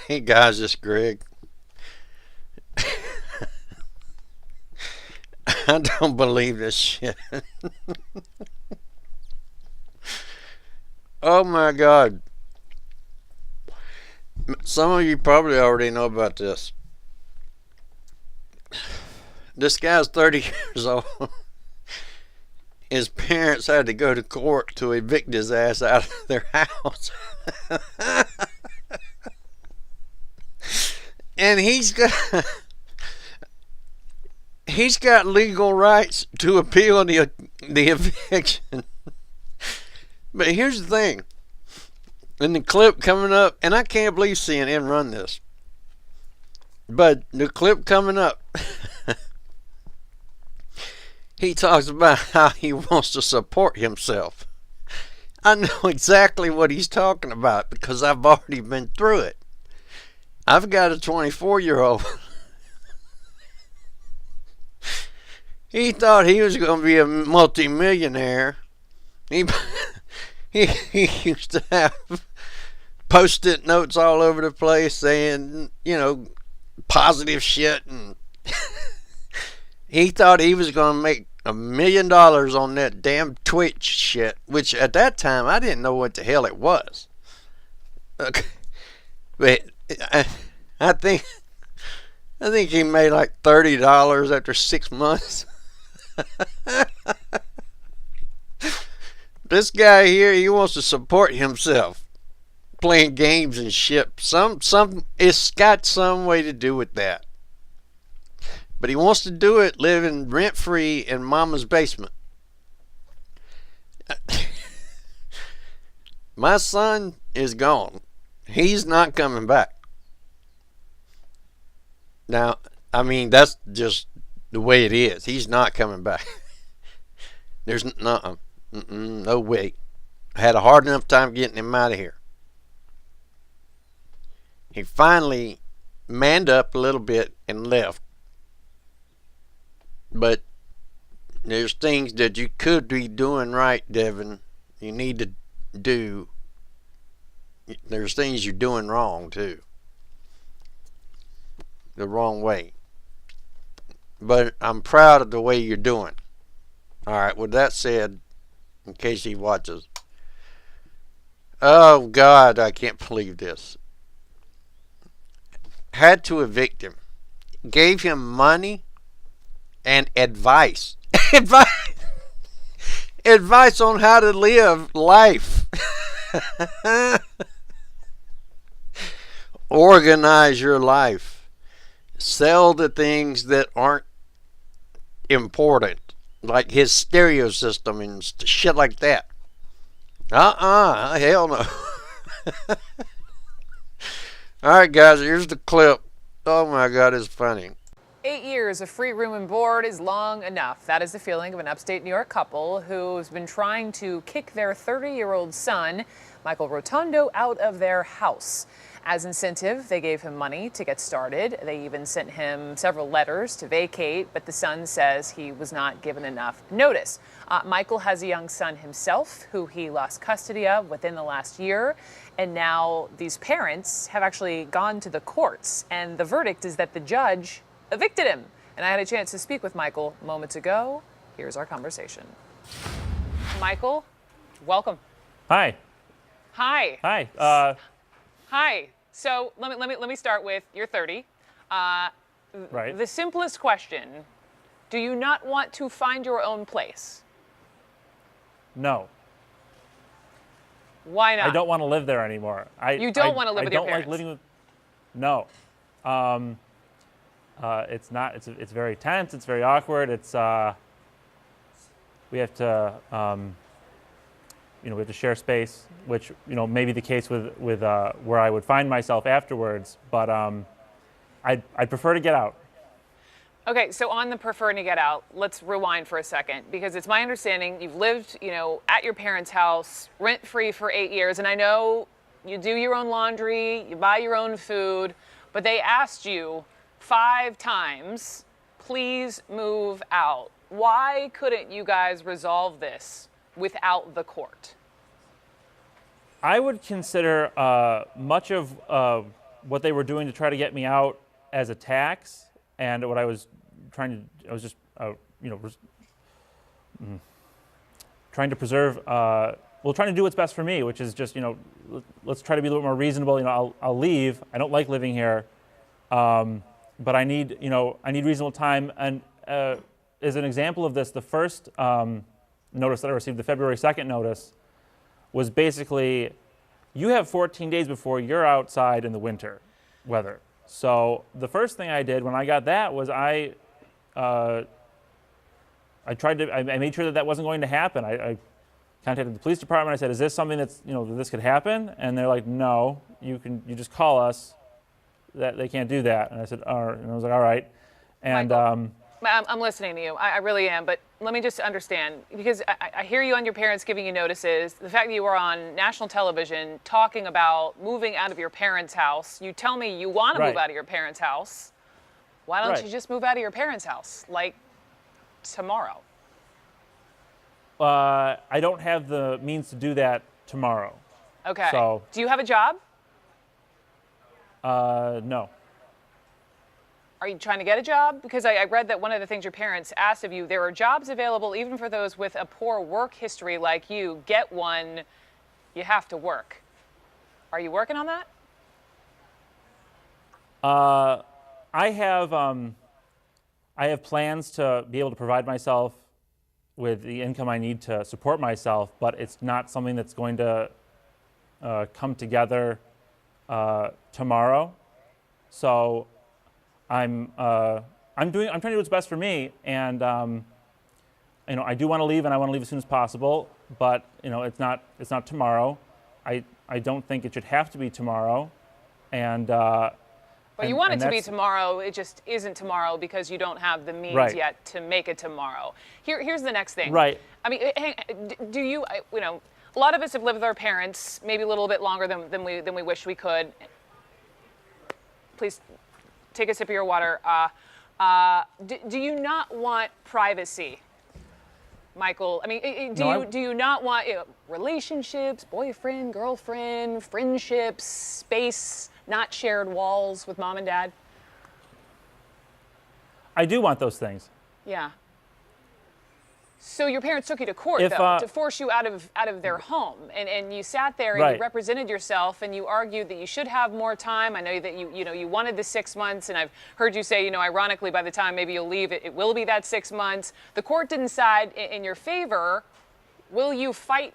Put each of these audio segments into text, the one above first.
Hey guys, it's Greg. I don't believe this shit. Oh my god. Some of you probably already know about this. This guy's 30 years old. His parents had to go to court to evict his ass out of their house. And he's got legal rights to appeal the eviction. But here's the thing. In the clip coming up, and I can't believe CNN run this, but the clip coming up, he talks about how he wants to support himself. I know exactly what he's talking about because I've already been through it. I've got a 24-year-old. He thought he was going to be a multimillionaire. He, he used to have post-it notes all over the place saying, positive shit. And he thought he was going to make $1 million on that damn Twitch shit, which at that time I didn't know what the hell it was. Okay. But I think he made like $30 after 6 months. This guy here, he wants to support himself, playing games and shit. It's got some way to do with that, but he wants to do it living rent free in Mama's basement. My son is gone. He's not coming back. Now, I mean, that's just the way it is. He's not coming back. There's no way. I had a hard enough time getting him out of here. He finally manned up a little bit and left. But there's things that you could be doing right, Devin. You need to do. There's things you're doing wrong, too. The wrong way. But I'm proud of the way you're doing. Alright, with that said, in case he watches. Oh, God, I can't believe this. Had to evict him. Gave him money and advice. Advice on how to live life. Organize your life. Sell the things that aren't important, like his stereo system and shit like that. Hell no. Alright guys, here's the clip. Oh my god, it's funny. 8 years of free room and board is long enough. That is the feeling of an upstate New York couple who's been trying to kick their 30-year-old son, Michael Rotondo, out of their house. As incentive, they gave him money to get started. They even sent him several letters to vacate, but the son says he was not given enough notice. Michael has a young son himself who he lost custody of within the last year, and now these parents have actually gone to the courts, and the verdict is that the judge evicted him. And I had a chance to speak with Michael moments ago. Here's our conversation. Michael, welcome. Hi. Hi. Hi. Hi. So let me start with you're 30. Right. The simplest question: do you not want to find your own place? No. Why not? I don't want to live there anymore. You don't want to live with your parents? I don't like living with. No. It's not. It's very tense. It's very awkward. It's. We have to. We have to share space, which may be the case with where I would find myself afterwards. But I'd prefer to get out. Okay, so on the preferring to get out, let's rewind for a second, because it's my understanding you've lived, at your parents' house, rent-free for 8 years, and I know you do your own laundry, you buy your own food, but they asked you 5 times, please move out. Why couldn't you guys resolve this without the court? I would consider much of what they were doing to try to get me out as a tax, and what I was trying to, I was just, trying to preserve, trying to do what's best for me, which is just, let's try to be a little more reasonable. I'll leave. I don't like living here, but I need reasonable time. And as an example of this, the first notice that I received, the February 2nd notice, was basically, you have 14 days before you're outside in the winter weather. So the first thing I did when I got that was I made sure that wasn't going to happen. I contacted the police department. I said, is this something that's, that this could happen? And they're like, no, you just call us. That they can't do that. And I said, all right. And I was like, all right. And Michael, I'm listening to you. I really am. But let me just understand, because I hear you on your parents giving you notices. The fact that you were on national television talking about moving out of your parents' house. You tell me you want to move out of your parents' house. Why don't you just move out of your parents' house, like tomorrow? I don't have the means to do that tomorrow. Okay. So, do you have a job? No. Are you trying to get a job? Because I read that one of the things your parents asked of you, there are jobs available even for those with a poor work history like you. Get one, you have to work. Are you working on that? I have plans to be able to provide myself with the income I need to support myself, but it's not something that's going to come together tomorrow. So I'm trying to do what's best for me, and I do want to leave, and I want to leave as soon as possible. But it's not tomorrow. I don't think it should have to be tomorrow, and. But you want it to be tomorrow. It just isn't tomorrow because you don't have the means yet to make it tomorrow. Here's the next thing. Right. I mean, do you? A lot of us have lived with our parents maybe a little bit longer than we wish we could. Please take a sip of your water. Do you not want privacy, Michael? I mean, do you not want relationships, boyfriend, girlfriend, friendships, space, not shared walls with mom and dad? I do want those things. Yeah. So your parents took you to court, though, to force you out of their home, and you sat there and you represented yourself, and you argued that you should have more time. I know that you wanted the 6 months, and I've heard you say, ironically, by the time maybe you'll leave, it will be that 6 months. The court didn't side in your favor. Will you fight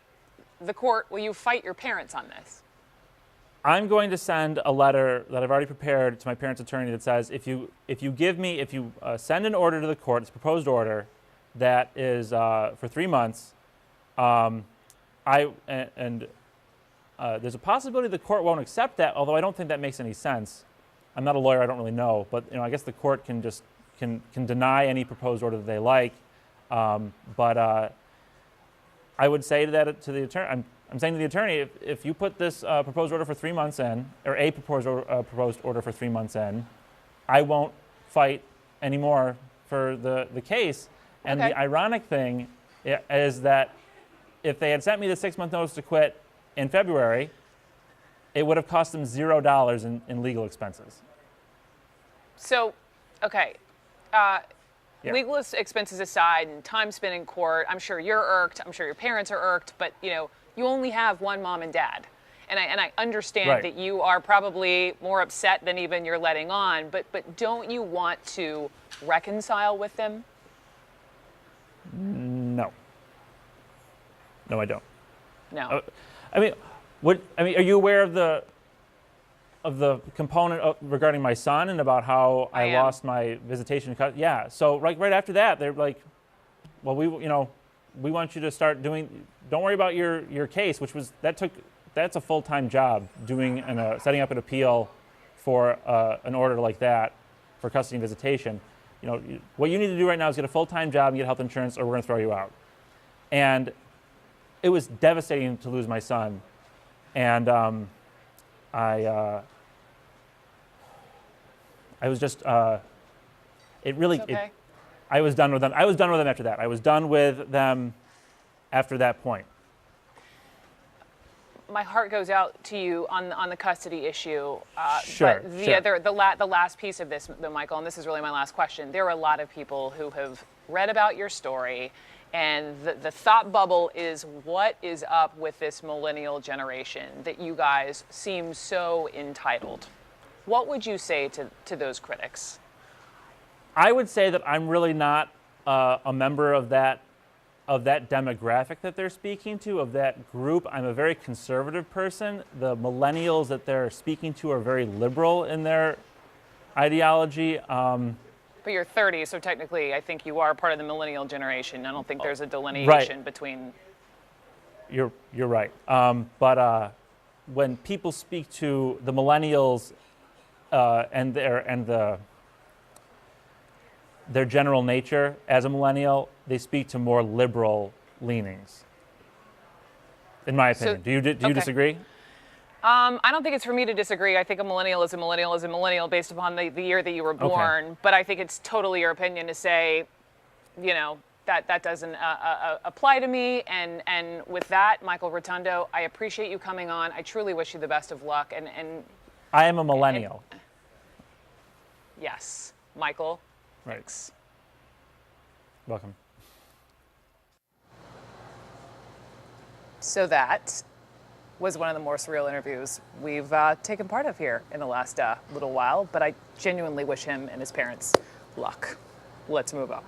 the court? Will you fight your parents on this? I'm going to send a letter that I've already prepared to my parents' attorney that says, if you send an order to the court, it's a proposed order, that is for 3 months, there's a possibility the court won't accept that, although I don't think that makes any sense. I'm not a lawyer, I don't really know, but I guess the court can just can deny any proposed order that they like. But I would say to the attorney, I'm saying to the attorney, if you put this proposed order for 3 months in, or a proposed order for 3 months in, I won't fight anymore for the case. And the ironic thing is that if they had sent me the 6 month notice to quit in February, it would have cost them $0 in legal expenses. So, okay. Legal expenses aside and time spent in court, I'm sure you're irked. I'm sure your parents are irked. But, you only have one mom and dad. And I understand that you are probably more upset than even you're letting on. But don't you want to reconcile with them? No. No, I don't. No. Are you aware of the component regarding my son and about how I lost my visitation? Yeah. So right after that, they're like, well, we want you to start doing. Don't worry about your case, that's a full-time job doing setting up an appeal for an order like that for custody and visitation. What you need to do right now is get a full-time job and get health insurance, or we're going to throw you out. And it was devastating to lose my son. And I was just, it really, I was done with them. I was done with them after that. I was done with them after that point. my heart goes out to you on the custody issue. Sure, But sure. the last piece of this, though, Michael, and this is really my last question. There are a lot of people who have read about your story, and the thought bubble is what is up with this millennial generation that you guys seem so entitled. What would you say to those critics? I would say that I'm really not a member of that demographic that they're speaking to, of that group. I'm a very conservative person. The millennials that they're speaking to are very liberal in their ideology. But you're 30, so technically I think you are part of the millennial generation. I don't think there's a delineation between. You're right. But when people speak to the millennials and their general nature as a millennial, they speak to more liberal leanings, in my opinion. Do you okay. disagree? I don't think it's for me to disagree. I think a millennial is a millennial is a millennial based upon the year that you were born. Okay. But I think it's totally your opinion to say, that doesn't apply to me. And with that, Michael Rotundo, I appreciate you coming on. I truly wish you the best of luck. And I am a millennial. yes, Michael. Right. Thanks. Welcome. So that was one of the more surreal interviews we've taken part of here in the last little while, but I genuinely wish him and his parents luck. Let's move on.